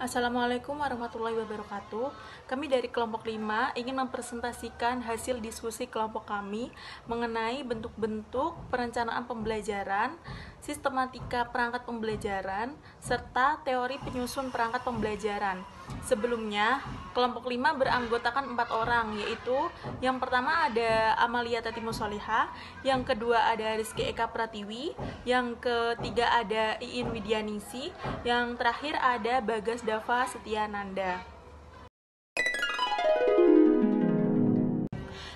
Assalamualaikum warahmatullahi wabarakatuh. Kami dari kelompok 5 ingin mempresentasikan hasil diskusi kelompok kami mengenai bentuk-bentuk perencanaan pembelajaran, sistematika perangkat pembelajaran, serta teori penyusun perangkat pembelajaran. Sebelumnya, kelompok 5 beranggotakan 4 orang, yaitu yang pertama ada Amalia Tatimusoliha, yang kedua ada Rizky Eka Pratiwi, yang ketiga ada Iin Widyanisi, yang terakhir ada Bagas Dava Setiananda.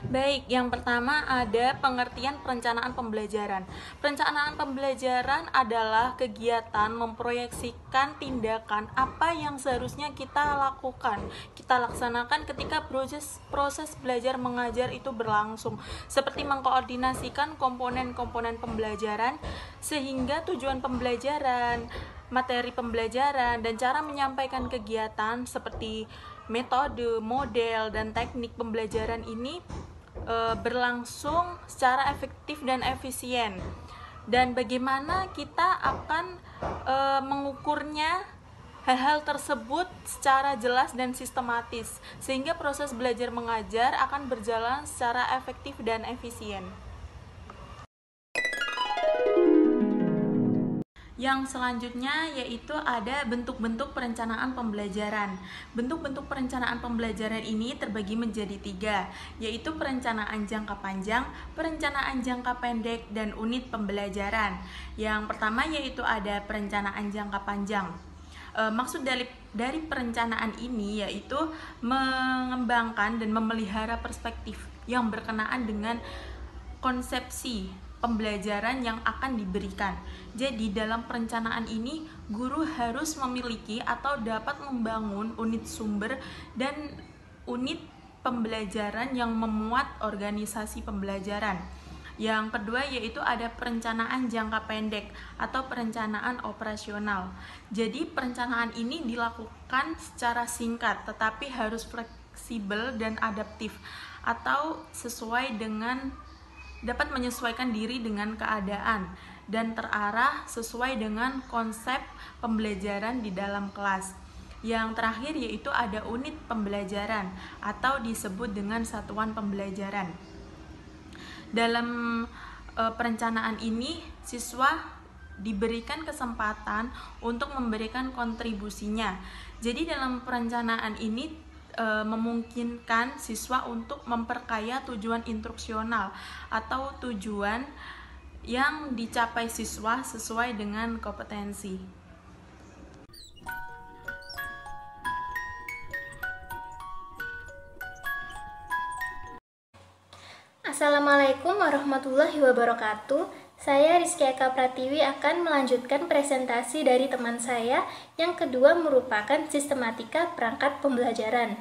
Baik, yang pertama ada pengertian perencanaan pembelajaran. Perencanaan pembelajaran adalah kegiatan memproyeksikan tindakan apa yang seharusnya kita lakukan, kita laksanakan ketika proses belajar mengajar itu berlangsung, seperti mengkoordinasikan komponen-komponen pembelajaran sehingga tujuan pembelajaran, materi pembelajaran, dan cara menyampaikan kegiatan seperti metode, model, dan teknik pembelajaran ini berlangsung secara efektif dan efisien, dan bagaimana kita akan mengukurnya hal-hal tersebut secara jelas dan sistematis sehingga proses belajar mengajar akan berjalan secara efektif dan efisien. Yang selanjutnya yaitu ada bentuk-bentuk perencanaan pembelajaran. Bentuk-bentuk perencanaan pembelajaran ini terbagi menjadi 3, yaitu perencanaan jangka panjang, perencanaan jangka pendek, dan unit pembelajaran. Yang pertama yaitu ada perencanaan jangka panjang. Maksud dari perencanaan ini yaitu mengembangkan dan memelihara perspektif yang berkenaan dengan konsepsi pembelajaran yang akan diberikan. Jadi dalam perencanaan ini guru harus memiliki atau dapat membangun unit sumber dan unit pembelajaran yang memuat organisasi pembelajaran. Yang kedua yaitu ada perencanaan jangka pendek atau perencanaan operasional. Jadi perencanaan ini dilakukan secara singkat tetapi harus fleksibel dan adaptif atau dapat menyesuaikan diri dengan keadaan dan terarah sesuai dengan konsep pembelajaran di dalam kelas. Yang terakhir yaitu ada unit pembelajaran atau disebut dengan satuan pembelajaran. Dalam perencanaan ini siswa diberikan kesempatan untuk memberikan kontribusinya. Jadi dalam perencanaan ini memungkinkan siswa untuk memperkaya tujuan instruksional atau tujuan yang dicapai siswa sesuai dengan kompetensi. Assalamualaikum warahmatullahi wabarakatuh. Saya Rizky Eka Pratiwi akan melanjutkan presentasi dari teman saya. Yang kedua merupakan sistematika perangkat pembelajaran.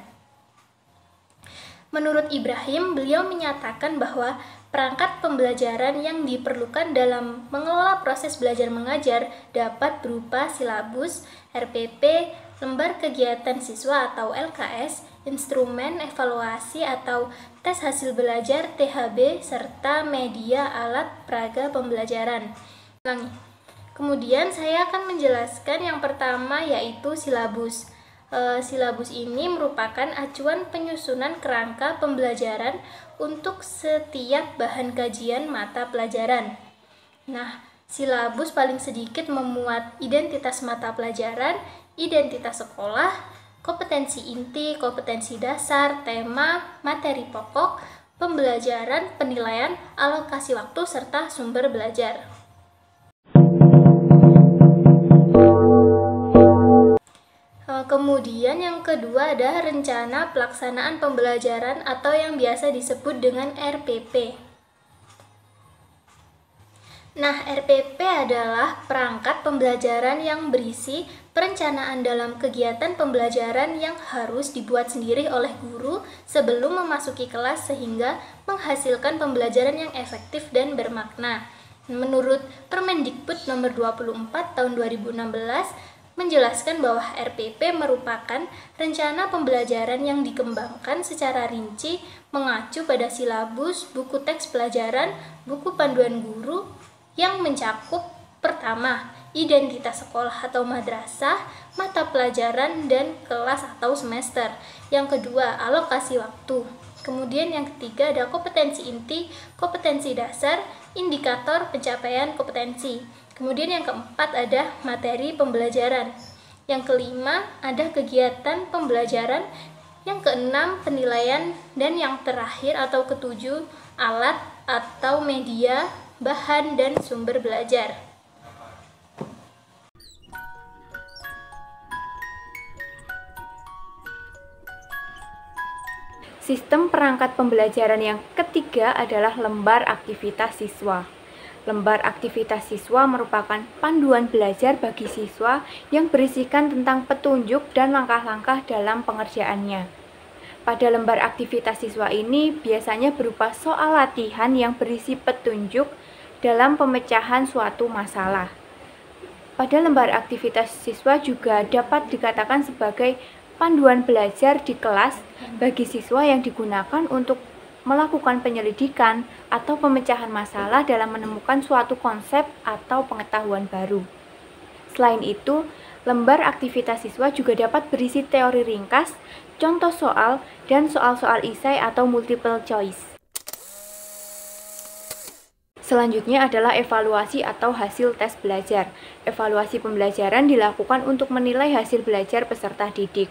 Menurut Ibrahim, beliau menyatakan bahwa perangkat pembelajaran yang diperlukan dalam mengelola proses belajar mengajar dapat berupa silabus, RPP, lembar kegiatan siswa atau LKS, instrumen evaluasi atau tes hasil belajar THB, serta media alat peraga pembelajaran. Kemudian saya akan menjelaskan yang pertama yaitu silabus. Silabus ini merupakan acuan penyusunan kerangka pembelajaran untuk setiap bahan kajian mata pelajaran. Nah, silabus paling sedikit memuat identitas mata pelajaran, identitas sekolah, kompetensi inti, kompetensi dasar, tema, materi pokok, pembelajaran, penilaian, alokasi waktu, serta sumber belajar. Kemudian yang kedua ada rencana pelaksanaan pembelajaran atau yang biasa disebut dengan RPP. Nah, RPP adalah perangkat pembelajaran yang berisi perencanaan dalam kegiatan pembelajaran yang harus dibuat sendiri oleh guru sebelum memasuki kelas sehingga menghasilkan pembelajaran yang efektif dan bermakna. Menurut Permendikbud nomor 24 tahun 2016 menjelaskan bahwa RPP merupakan rencana pembelajaran yang dikembangkan secara rinci mengacu pada silabus, buku teks pelajaran, buku panduan guru yang mencakup pertama, identitas sekolah atau madrasah, mata pelajaran, dan kelas atau semester. Yang kedua, alokasi waktu. Kemudian yang ketiga ada kompetensi inti, kompetensi dasar, indikator pencapaian kompetensi. Kemudian yang keempat ada materi pembelajaran. Yang kelima ada kegiatan pembelajaran. Yang keenam penilaian, dan yang terakhir atau ketujuh alat atau media, bahan, dan sumber belajar. Sistem perangkat pembelajaran yang ketiga adalah lembar aktivitas siswa. Lembar aktivitas siswa merupakan panduan belajar bagi siswa yang berisikan tentang petunjuk dan langkah-langkah dalam pengerjaannya. Pada lembar aktivitas siswa ini biasanya berupa soal latihan yang berisi petunjuk dalam pemecahan suatu masalah. Pada lembar aktivitas siswa juga dapat dikatakan sebagai panduan belajar di kelas bagi siswa yang digunakan untuk melakukan penyelidikan atau pemecahan masalah dalam menemukan suatu konsep atau pengetahuan baru. Selain itu, lembar aktivitas siswa juga dapat berisi teori ringkas, contoh soal, dan soal-soal esai atau multiple choice. Selanjutnya adalah evaluasi atau hasil tes belajar. Evaluasi pembelajaran dilakukan untuk menilai hasil belajar peserta didik.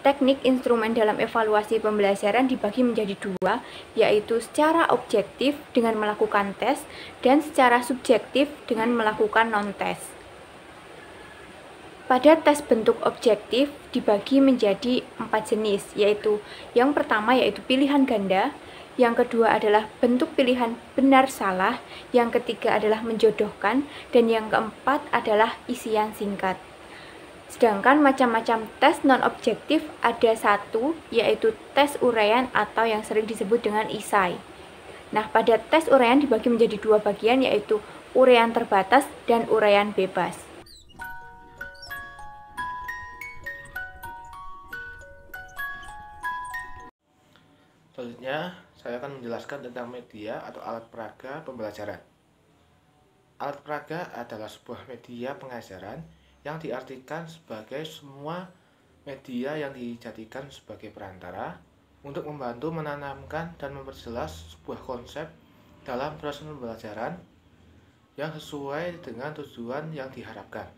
Teknik instrumen dalam evaluasi pembelajaran dibagi menjadi dua, yaitu secara objektif dengan melakukan tes dan secara subjektif dengan melakukan non-tes. Pada tes bentuk objektif dibagi menjadi 4 jenis, yaitu yang pertama yaitu pilihan ganda, yang kedua adalah bentuk pilihan benar salah, yang ketiga adalah menjodohkan, dan yang keempat adalah isian singkat. Sedangkan macam-macam tes non-objektif ada satu, yaitu tes uraian atau yang sering disebut dengan esai. Nah, pada tes uraian dibagi menjadi dua bagian, yaitu uraian terbatas dan uraian bebas. Selanjutnya, saya akan menjelaskan tentang media atau alat peraga pembelajaran. Alat peraga adalah sebuah media pengajaran yang diartikan sebagai semua media yang dijadikan sebagai perantara untuk membantu menanamkan dan memperjelas sebuah konsep dalam proses pembelajaran yang sesuai dengan tujuan yang diharapkan.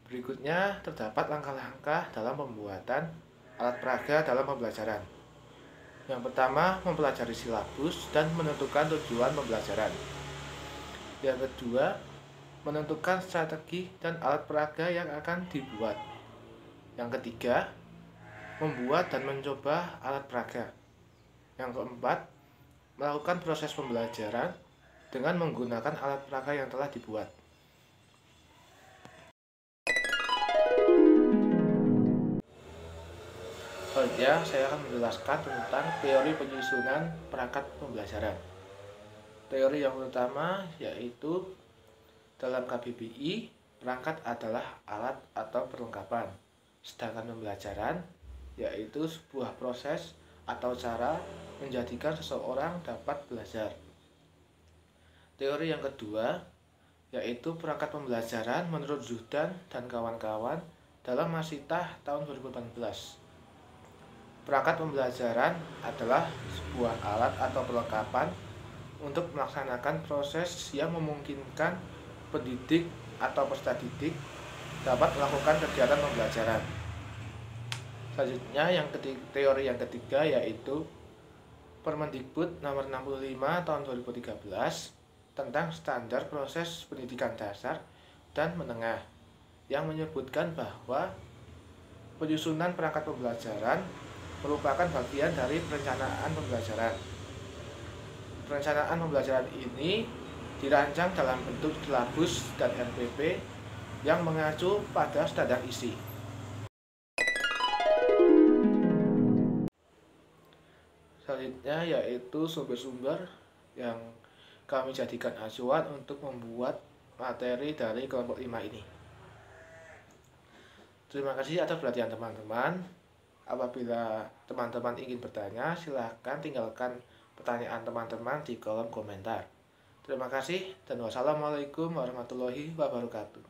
Berikutnya terdapat langkah-langkah dalam pembuatan alat peraga dalam pembelajaran. Yang pertama, mempelajari silabus dan menentukan tujuan pembelajaran. Yang kedua, menentukan strategi dan alat peraga yang akan dibuat. Yang ketiga, membuat dan mencoba alat peraga. Yang keempat, melakukan proses pembelajaran dengan menggunakan alat peraga yang telah dibuat. Selanjutnya, saya akan menjelaskan tentang teori penyusunan perangkat pembelajaran. Teori yang pertama yaitu dalam KBBI, perangkat adalah alat atau perlengkapan, sedangkan pembelajaran yaitu sebuah proses atau cara menjadikan seseorang dapat belajar. Teori yang kedua yaitu perangkat pembelajaran menurut Zuhdan dan kawan-kawan dalam Masitah tahun 2018. Perangkat pembelajaran adalah sebuah alat atau perlengkapan untuk melaksanakan proses yang memungkinkan pendidik atau peserta didik dapat melakukan kegiatan pembelajaran. Selanjutnya teori yang ketiga yaitu Permendikbud nomor 65 tahun 2013 tentang standar proses pendidikan dasar dan menengah yang menyebutkan bahwa penyusunan perangkat pembelajaran merupakan bagian dari perencanaan pembelajaran. Perencanaan pembelajaran ini dirancang dalam bentuk silabus dan RPP yang mengacu pada standar isi. Selanjutnya yaitu sumber-sumber yang kami jadikan acuan untuk membuat materi dari kelompok 5 ini. Terima kasih atas perhatian teman-teman. Apabila teman-teman ingin bertanya, silahkan tinggalkan pertanyaan teman-teman di kolom komentar. Terima kasih dan wassalamualaikum warahmatullahi wabarakatuh.